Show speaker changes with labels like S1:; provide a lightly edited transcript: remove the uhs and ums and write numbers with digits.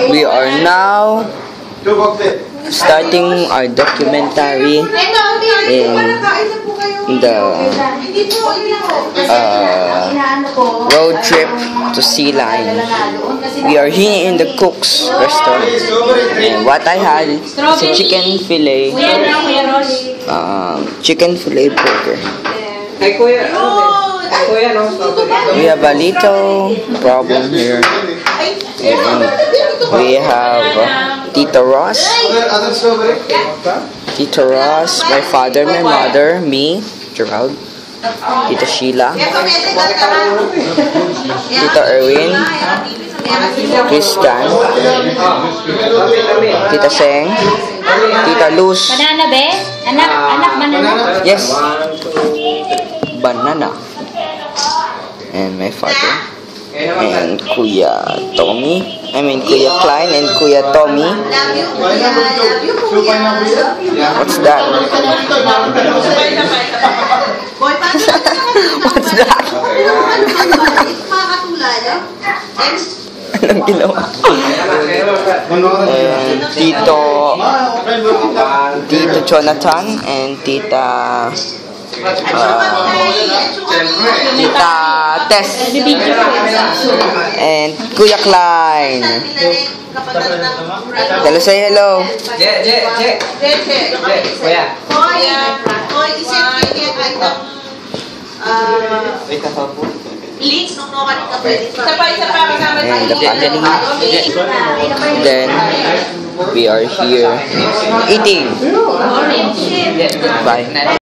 S1: We are now starting our documentary in the road trip to Sea Line. We are here in the Cook's restaurant, and what I had is a chicken fillet burger. We have a little problem here, and we have Tita Ross, my father, my mother, me, Gerald, Tita Sheila, Tita Erwin, Christian, Tita Seng, Tita Luz.
S2: Banana be? Anak banana?
S1: Yes. Banana. And my father. And Kuya Tommy. Kuya Klein and Kuya Tommy. What's that? What's that? Anong ginawa? And Tito Jonathan and Tita Tess and Kuya Klein. Hello, say hello. And the family. Then we are here eating. Bye.